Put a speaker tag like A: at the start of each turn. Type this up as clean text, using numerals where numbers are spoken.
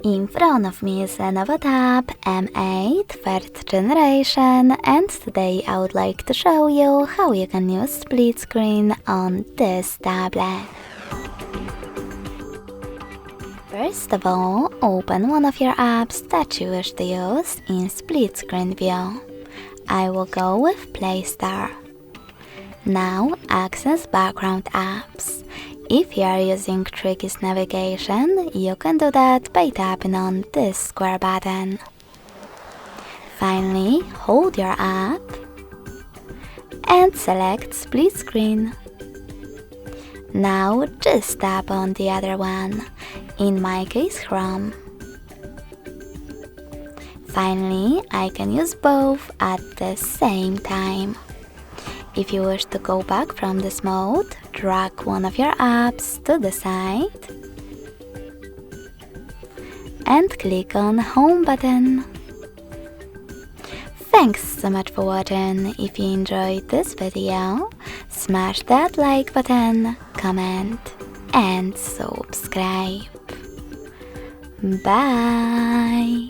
A: In front of me is Lenovo Tab M8 3rd generation, and today I would like to show you how you can use split screen on this tablet. First of all, open one of your apps that you wish to use in split screen view. I will go with Play Store. Now access background apps. If you are using Tricky's navigation, you can do that by tapping on this square button. Finally, hold your app and select split screen. Now just tap on the other one, in my case Chrome. Finally, I can use both at the same time. If you wish to go back from this mode, drag one of your apps to the side and click on Home button. Thanks so much for watching. If you enjoyed this video, smash that like button, comment and subscribe. Bye!